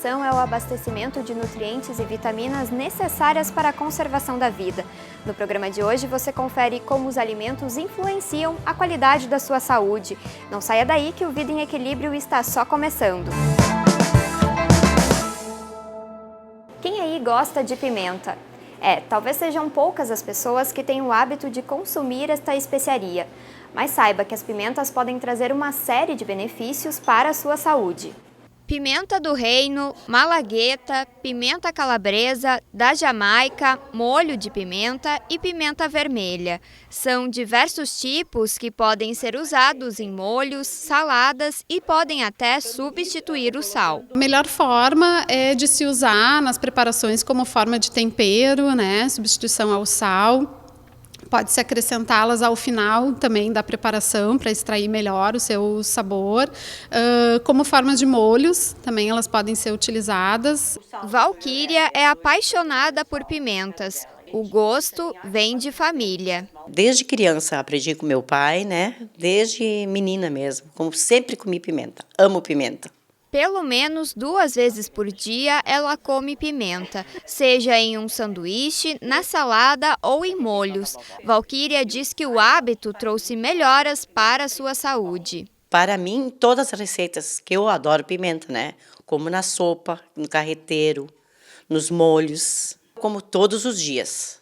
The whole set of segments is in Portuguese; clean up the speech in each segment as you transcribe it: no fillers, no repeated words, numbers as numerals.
alimentação é o abastecimento de nutrientes e vitaminas necessárias para a conservação da vida. No programa de hoje você confere como os alimentos influenciam a qualidade da sua saúde. Não saia daí que o Vida em Equilíbrio está só começando. Quem aí gosta de pimenta? Talvez sejam poucas as pessoas que têm o hábito de consumir esta especiaria. Mas saiba que as pimentas podem trazer uma série de benefícios para a sua saúde. Pimenta do reino, malagueta, pimenta calabresa, da Jamaica, molho de pimenta e pimenta vermelha. São diversos tipos que podem ser usados em molhos, saladas e podem até substituir o sal. A melhor forma é de se usar nas preparações como forma de tempero, substituição ao sal. Pode-se acrescentá-las ao final também da preparação para extrair melhor o seu sabor. Como formas de molhos, também elas podem ser utilizadas. Valquíria é apaixonada por pimentas. O gosto vem de família. Desde criança aprendi com meu pai, desde menina mesmo. Como sempre comi pimenta, amo pimenta. Pelo menos 2 vezes por dia ela come pimenta, seja em um sanduíche, na salada ou em molhos. Valquíria diz que o hábito trouxe melhoras para a sua saúde. Para mim, todas as receitas, que eu adoro pimenta, como na sopa, no carreteiro, nos molhos, como todos os dias,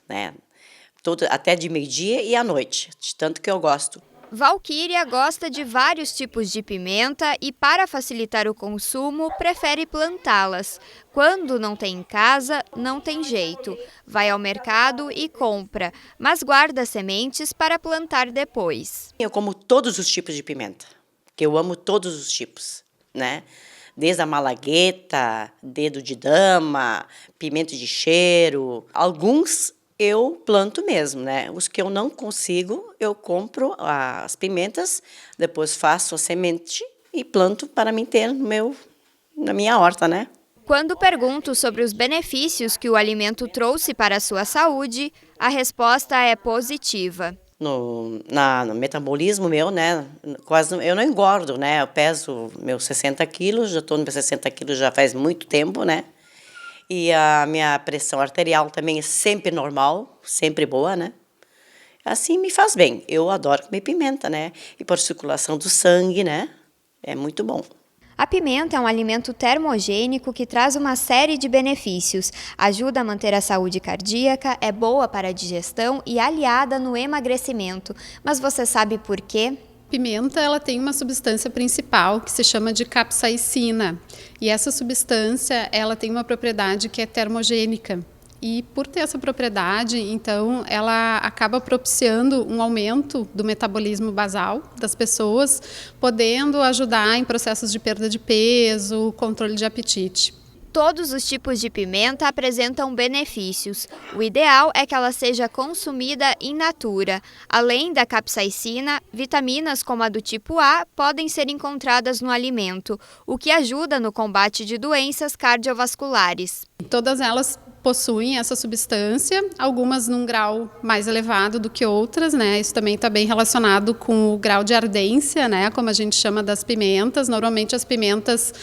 até de meio-dia e à noite, de tanto que eu gosto. Valquíria gosta de vários tipos de pimenta e, para facilitar o consumo, prefere plantá-las. Quando não tem em casa, não tem jeito. Vai ao mercado e compra, mas guarda sementes para plantar depois. Eu como todos os tipos de pimenta, que eu amo todos os tipos, Desde a malagueta, dedo de dama, pimenta de cheiro, alguns eu planto mesmo, Os que eu não consigo, eu compro as pimentas, depois faço a semente e planto para mim ter na minha horta, Quando pergunto sobre os benefícios que o alimento trouxe para a sua saúde, a resposta é positiva. No metabolismo meu, quase eu não engordo, Eu peso meus 60 quilos, já estou nos meus 60 quilos já faz muito tempo, E a minha pressão arterial também é sempre normal, sempre boa, Assim me faz bem. Eu adoro comer pimenta, E por circulação do sangue, É muito bom. A pimenta é um alimento termogênico que traz uma série de benefícios. Ajuda a manter a saúde cardíaca, é boa para a digestão e aliada no emagrecimento. Mas você sabe por quê? Pimenta ela tem uma substância principal que se chama de capsaicina. E essa substância ela tem uma propriedade que é termogênica. E por ter essa propriedade, então, ela acaba propiciando um aumento do metabolismo basal das pessoas, podendo ajudar em processos de perda de peso, controle de apetite. Todos os tipos de pimenta apresentam benefícios. O ideal é que ela seja consumida in natura. Além da capsaicina, vitaminas como a do tipo A podem ser encontradas no alimento, o que ajuda no combate de doenças cardiovasculares. Todas elas possuem essa substância, algumas num grau mais elevado do que outras, Isso também está bem relacionado com o grau de ardência, Como a gente chama das pimentas. Normalmente as pimentas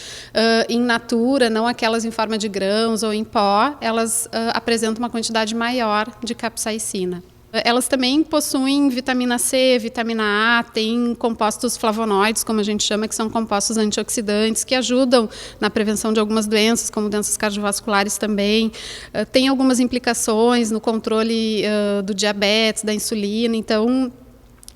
in natura, não aquelas em forma de grãos ou em pó, elas apresentam uma quantidade maior de capsaicina. Elas também possuem vitamina C, vitamina A, tem compostos flavonoides, como a gente chama, que são compostos antioxidantes, que ajudam na prevenção de algumas doenças, como doenças cardiovasculares também. Tem algumas implicações no controle do diabetes, da insulina, então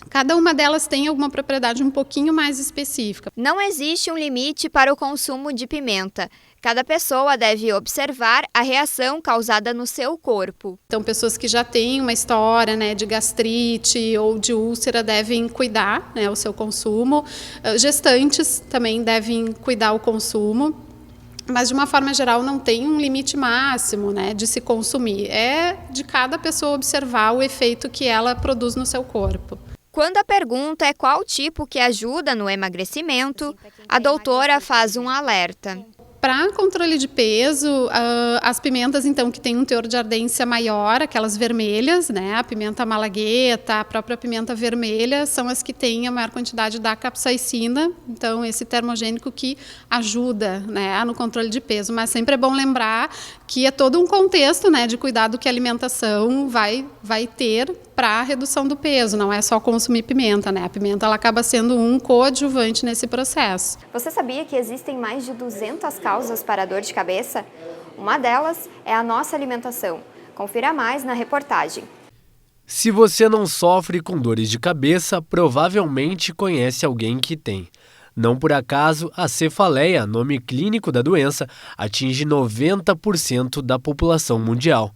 cada uma delas tem alguma propriedade um pouquinho mais específica. Não existe um limite para o consumo de pimenta. Cada pessoa deve observar a reação causada no seu corpo. Então, pessoas que já têm uma história de gastrite ou de úlcera devem cuidar o seu consumo. Gestantes também devem cuidar o consumo. Mas, de uma forma geral, não tem um limite máximo de se consumir. É de cada pessoa observar o efeito que ela produz no seu corpo. Quando a pergunta é qual tipo que ajuda no emagrecimento, a doutora faz um alerta. Para controle de peso, as pimentas, então, que têm um teor de ardência maior, aquelas vermelhas, né? A pimenta malagueta, a própria pimenta vermelha, são as que têm a maior quantidade da capsaicina, então esse termogênico que ajuda, né, no controle de peso. Mas sempre é bom lembrar que é todo um contexto, né, de cuidado que a alimentação vai ter para a redução do peso, não é só consumir pimenta, né? A pimenta ela acaba sendo um coadjuvante nesse processo. Você sabia que existem mais de 200 causas para a dor de cabeça? Uma delas é a nossa alimentação. Confira mais na reportagem. Se você não sofre com dores de cabeça, provavelmente conhece alguém que tem. Não por acaso, a cefaleia, nome clínico da doença, atinge 90% da população mundial.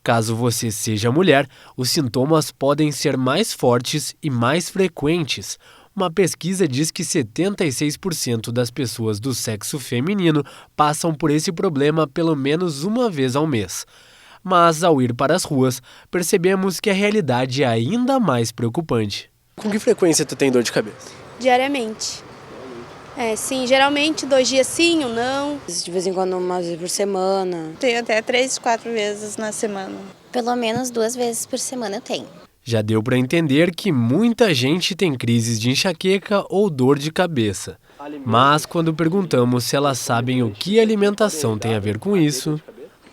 Caso você seja mulher, os sintomas podem ser mais fortes e mais frequentes. Uma pesquisa diz que 76% das pessoas do sexo feminino passam por esse problema pelo menos uma vez ao mês. Mas, ao ir para as ruas, percebemos que a realidade é ainda mais preocupante. Com que frequência tu tem dor de cabeça? Diariamente. Sim, geralmente 2 dias sim ou não. De vez em quando, uma vez por semana. Tenho até 3, 4 vezes na semana. Pelo menos 2 vezes por semana eu tenho. Já deu para entender que muita gente tem crises de enxaqueca ou dor de cabeça. Mas quando perguntamos se elas sabem o que a alimentação tem a ver com isso...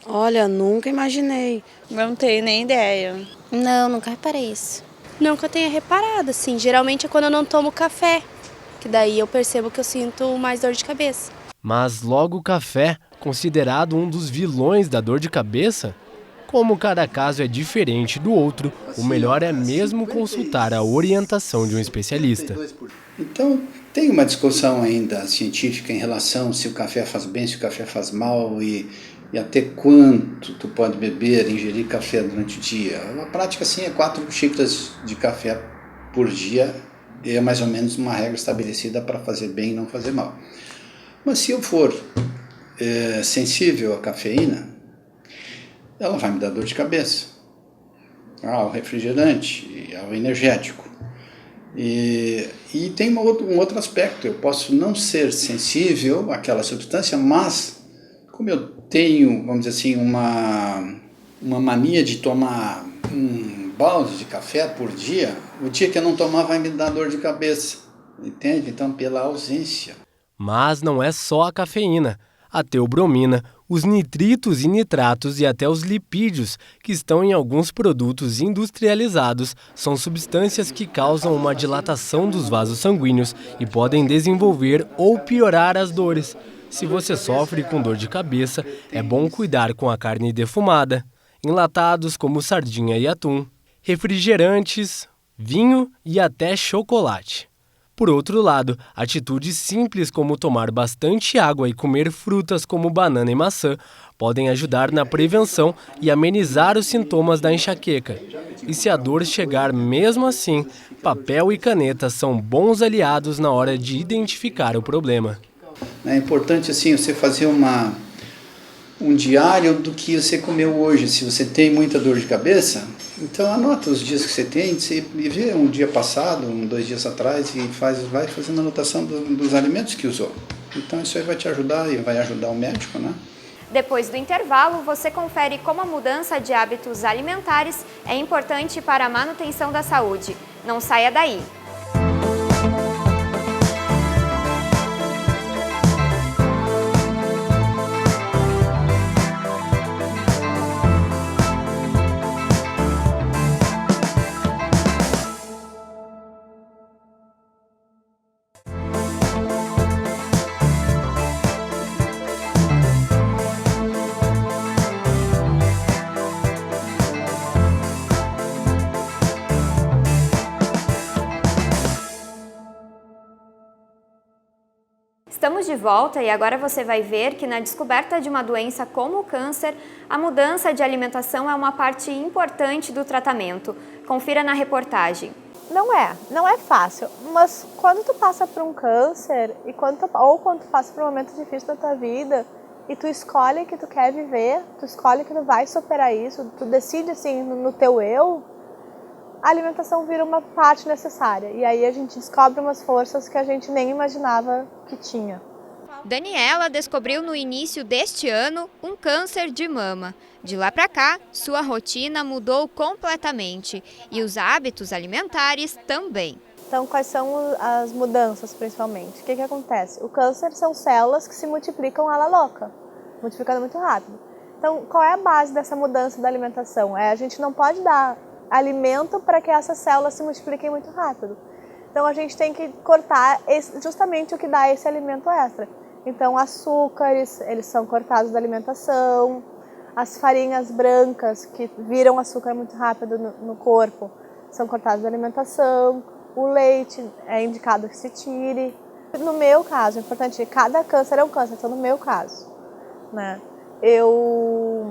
Olha, nunca imaginei. Não tenho nem ideia. Não, nunca reparei isso. Nunca tenho reparado, assim. Geralmente é quando eu não tomo café, que daí eu percebo que eu sinto mais dor de cabeça. Mas logo o café, considerado um dos vilões da dor de cabeça? Como cada caso é diferente do outro, o melhor é mesmo consultar a orientação de um especialista. Então, tem uma discussão ainda científica em relação se o café faz bem, se o café faz mal e até quanto tu pode beber, ingerir café durante o dia. A prática, sim, é 4 xícaras de café por dia, e é mais ou menos uma regra estabelecida para fazer bem e não fazer mal. Mas se eu for sensível à cafeína, ela vai me dar dor de cabeça, ao refrigerante, ao energético. E tem um outro aspecto, eu posso não ser sensível àquela substância, mas como eu tenho, vamos dizer assim, uma mania de tomar um balde de café por dia, o dia que eu não tomar vai me dar dor de cabeça, entende? Então, pela ausência. Mas não é só a cafeína. A teobromina, os nitritos e nitratos e até os lipídios que estão em alguns produtos industrializados são substâncias que causam uma dilatação dos vasos sanguíneos e podem desenvolver ou piorar as dores. Se você sofre com dor de cabeça, é bom cuidar com a carne defumada, enlatados como sardinha e atum, refrigerantes, vinho e até chocolate. Por outro lado, atitudes simples como tomar bastante água e comer frutas como banana e maçã podem ajudar na prevenção e amenizar os sintomas da enxaqueca. E se a dor chegar mesmo assim, papel e caneta são bons aliados na hora de identificar o problema. É importante assim você fazer um diário do que você comeu hoje. Se você tem muita dor de cabeça, então anota os dias que você tem, e vê um dia passado, 2 dias atrás, e vai fazendo anotação dos alimentos que usou. Então isso aí vai te ajudar e vai ajudar o médico, né? Depois do intervalo, você confere como a mudança de hábitos alimentares é importante para a manutenção da saúde. Não saia daí! Estamos de volta e agora você vai ver que na descoberta de uma doença como o câncer, a mudança de alimentação é uma parte importante do tratamento. Confira na reportagem. Não é fácil, mas quando tu passa por um câncer quando tu passa por um momento difícil da tua vida e tu escolhe que tu quer viver, tu escolhe que tu vai superar isso, tu decide assim no teu eu, a alimentação vira uma parte necessária. E aí a gente descobre umas forças que a gente nem imaginava que tinha. Daniela descobriu no início deste ano um câncer de mama. De lá para cá, sua rotina mudou completamente e os hábitos alimentares também. Então, quais são as mudanças, principalmente? O que acontece? O câncer são células que se multiplicam à la louca, multiplicando muito rápido. Então, qual é a base dessa mudança da alimentação? A gente não pode dar alimento para que essas células se multipliquem muito rápido. Então, a gente tem que cortar justamente o que dá esse alimento extra. Então, açúcares, eles são cortados da alimentação, as farinhas brancas, que viram açúcar muito rápido no corpo, são cortadas da alimentação, o leite é indicado que se tire. No meu caso, é importante, cada câncer é um câncer, então no meu caso, né, eu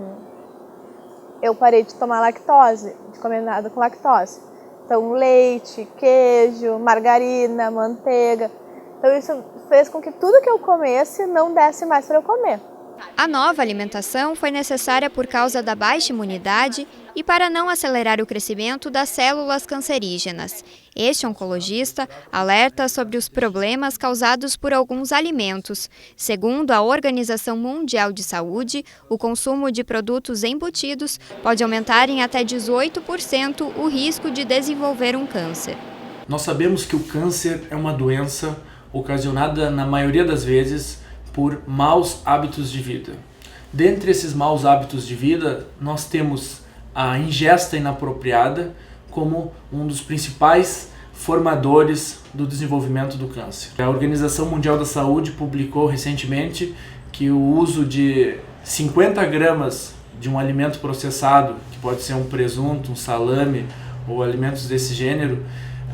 parei de tomar lactose, de comer nada com lactose. Então, leite, queijo, margarina, manteiga. Então, isso fez com que tudo que eu comesse não desse mais para eu comer. A nova alimentação foi necessária por causa da baixa imunidade e para não acelerar o crescimento das células cancerígenas. Este oncologista alerta sobre os problemas causados por alguns alimentos. Segundo a Organização Mundial de Saúde, o consumo de produtos embutidos pode aumentar em até 18% o risco de desenvolver um câncer. Nós sabemos que o câncer é uma doença ocasionada, na maioria das vezes, por maus hábitos de vida. Dentre esses maus hábitos de vida, nós temos a ingesta inapropriada como um dos principais formadores do desenvolvimento do câncer. A Organização Mundial da Saúde publicou recentemente que o uso de 50 gramas de um alimento processado, que pode ser um presunto, um salame ou alimentos desse gênero,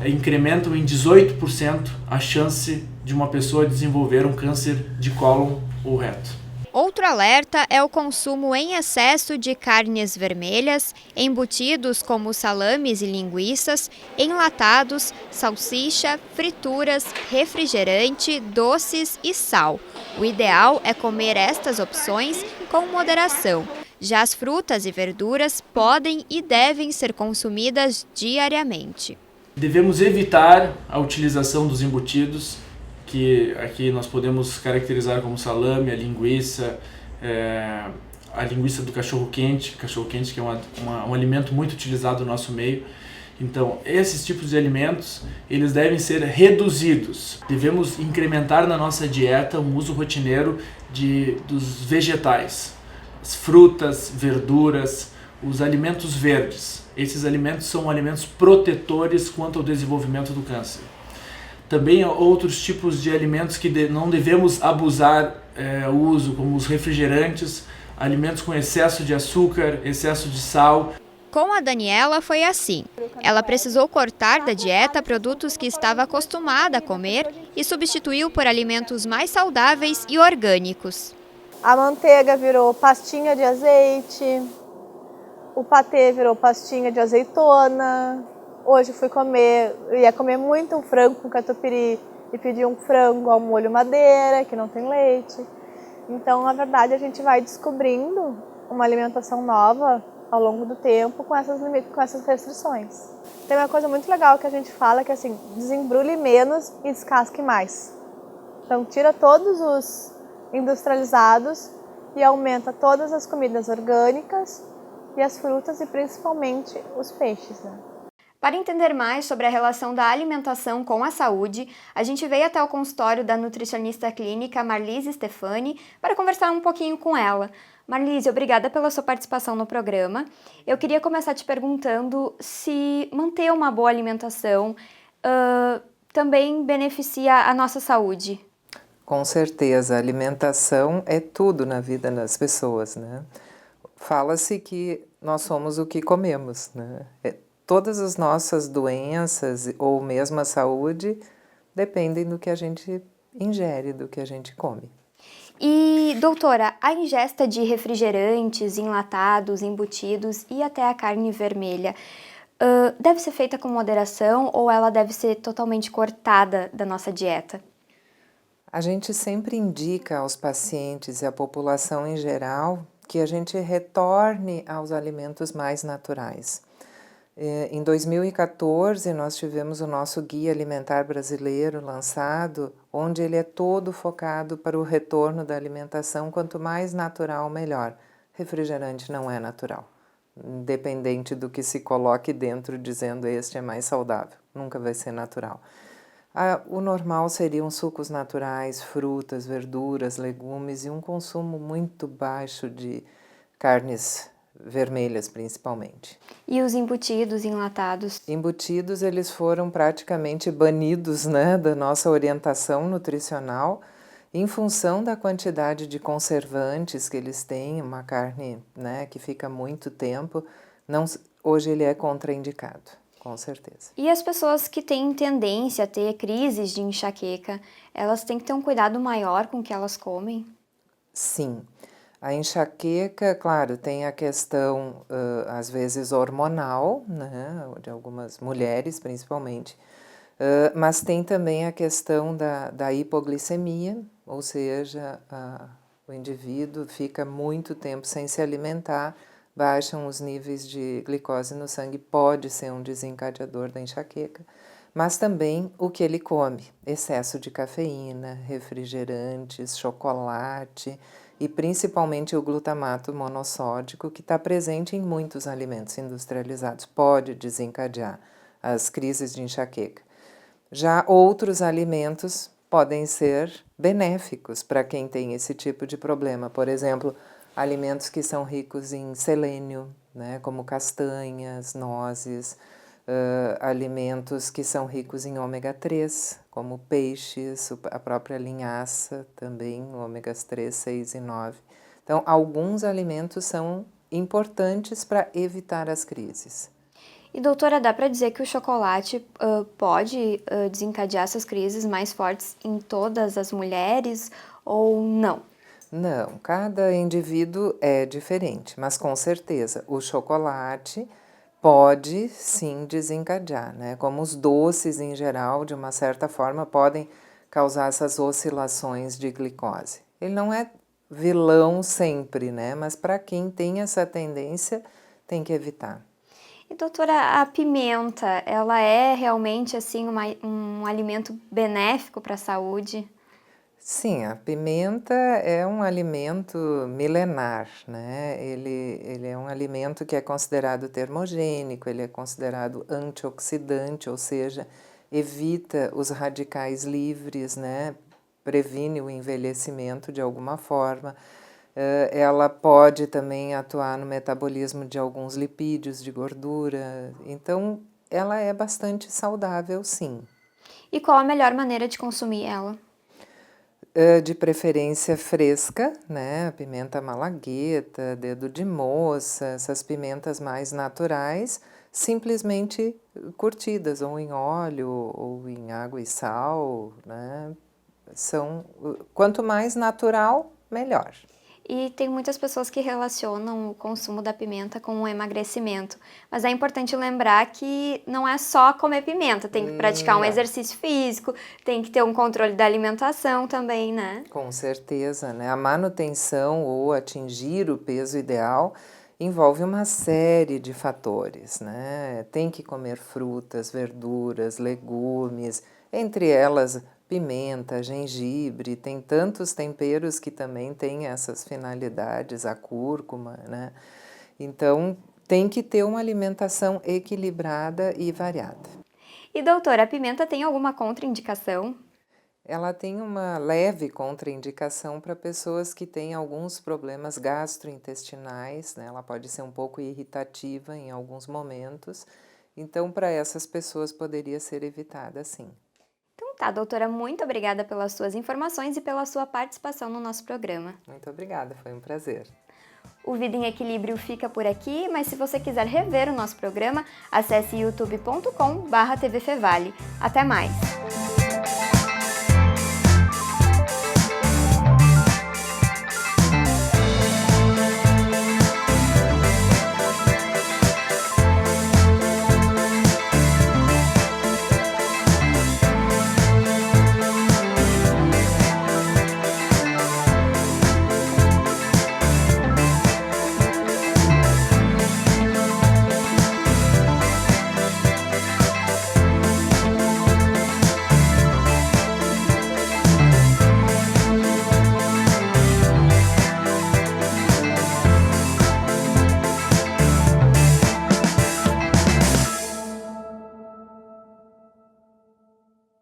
incrementam em 18% a chance de uma pessoa desenvolver um câncer de cólon ou reto. Outro alerta é o consumo em excesso de carnes vermelhas, embutidos como salames e linguiças, enlatados, salsicha, frituras, refrigerante, doces e sal. O ideal é comer estas opções com moderação. Já as frutas e verduras podem e devem ser consumidas diariamente. Devemos evitar a utilização dos embutidos, que aqui nós podemos caracterizar como salame, a linguiça do cachorro-quente que é um alimento muito utilizado no nosso meio. Então, esses tipos de alimentos, eles devem ser reduzidos. Devemos incrementar na nossa dieta um uso rotineiro dos vegetais, as frutas, verduras, os alimentos verdes. Esses alimentos são alimentos protetores quanto ao desenvolvimento do câncer. Também há outros tipos de alimentos que não devemos abusar o uso, como os refrigerantes, alimentos com excesso de açúcar, excesso de sal. Com a Daniela foi assim. Ela precisou cortar da dieta produtos que estava acostumada a comer e substituiu por alimentos mais saudáveis e orgânicos. A manteiga virou pastinha de azeite, o patê virou pastinha de azeitona. Hoje ia comer muito um frango com catupiry e pedi um frango ao molho madeira, que não tem leite. Então, na verdade, a gente vai descobrindo uma alimentação nova ao longo do tempo com essas restrições. Tem uma coisa muito legal que a gente fala que é assim, desembrulhe menos e descasque mais. Então, tira todos os industrializados e aumenta todas as comidas orgânicas e as frutas e principalmente os peixes, né? Para entender mais sobre a relação da alimentação com a saúde, a gente veio até o consultório da nutricionista clínica Marlise Stefani para conversar um pouquinho com ela. Marlise, obrigada pela sua participação no programa. Eu queria começar te perguntando se manter uma boa alimentação também beneficia a nossa saúde. Com certeza, a alimentação é tudo na vida das pessoas, né? Fala-se que nós somos o que comemos, né? Todas as nossas doenças ou mesmo a saúde dependem do que a gente ingere, do que a gente come. E, doutora, a ingesta de refrigerantes, enlatados, embutidos e até a carne vermelha deve ser feita com moderação ou ela deve ser totalmente cortada da nossa dieta? A gente sempre indica aos pacientes e à população em geral que a gente retorne aos alimentos mais naturais. Em 2014, nós tivemos o nosso Guia Alimentar Brasileiro lançado, onde ele é todo focado para o retorno da alimentação, quanto mais natural, melhor. Refrigerante não é natural, independente do que se coloque dentro dizendo este é mais saudável, nunca vai ser natural. O normal seriam sucos naturais, frutas, verduras, legumes e um consumo muito baixo de carnes vermelhas, principalmente. E os embutidos, enlatados? Embutidos, eles foram praticamente banidos, né, da nossa orientação nutricional em função da quantidade de conservantes que eles têm. Uma carne, né, que fica muito tempo, hoje ele é contraindicado, com certeza. E as pessoas que têm tendência a ter crises de enxaqueca, elas têm que ter um cuidado maior com o que elas comem? Sim. A enxaqueca, claro, tem a questão, às vezes, hormonal, né, de algumas mulheres, principalmente, mas tem também a questão da hipoglicemia, ou seja, o indivíduo fica muito tempo sem se alimentar, baixam os níveis de glicose no sangue, pode ser um desencadeador da enxaqueca, mas também o que ele come, excesso de cafeína, refrigerantes, chocolate, e principalmente o glutamato monossódico, que está presente em muitos alimentos industrializados, pode desencadear as crises de enxaqueca. Já outros alimentos podem ser benéficos para quem tem esse tipo de problema. Por exemplo, alimentos que são ricos em selênio, né, como castanhas, nozes, alimentos que são ricos em ômega 3, como peixes, a própria linhaça também, ômegas 3, 6 e 9. Então, alguns alimentos são importantes para evitar as crises. E doutora, dá para dizer que o chocolate pode desencadear essas crises mais fortes em todas as mulheres ou não? Não, cada indivíduo é diferente, mas com certeza o chocolate pode sim desencadear, né? Como os doces em geral, de uma certa forma, podem causar essas oscilações de glicose. Ele não é vilão sempre, né? Mas para quem tem essa tendência, tem que evitar. E doutora, a pimenta, ela é realmente assim um alimento benéfico para a saúde? Sim, a pimenta é um alimento milenar, né? Ele é um alimento que é considerado termogênico, ele é considerado antioxidante, ou seja, evita os radicais livres, né? Previne o envelhecimento de alguma forma. Ela pode também atuar no metabolismo de alguns lipídios de gordura, então ela é bastante saudável, sim. E qual a melhor maneira de consumir ela? De preferência fresca, né? Pimenta malagueta, dedo de moça, essas pimentas mais naturais, simplesmente curtidas, ou em óleo, ou em água e sal, né? Quanto mais natural, melhor. E tem muitas pessoas que relacionam o consumo da pimenta com o emagrecimento. Mas é importante lembrar que não é só comer pimenta, tem que praticar um exercício físico, tem que ter um controle da alimentação também, né? Com certeza, né? A manutenção ou atingir o peso ideal envolve uma série de fatores, né? Tem que comer frutas, verduras, legumes, entre elas pimenta, gengibre, tem tantos temperos que também têm essas finalidades, a cúrcuma, né? Então, tem que ter uma alimentação equilibrada e variada. E doutora, a pimenta tem alguma contraindicação? Ela tem uma leve contraindicação para pessoas que têm alguns problemas gastrointestinais, né? Ela pode ser um pouco irritativa em alguns momentos, então para essas pessoas poderia ser evitada, sim. Então tá, doutora, muito obrigada pelas suas informações e pela sua participação no nosso programa. Muito obrigada, foi um prazer. O Vida em Equilíbrio fica por aqui, mas se você quiser rever o nosso programa, acesse youtube.com/tvfevale. Até mais!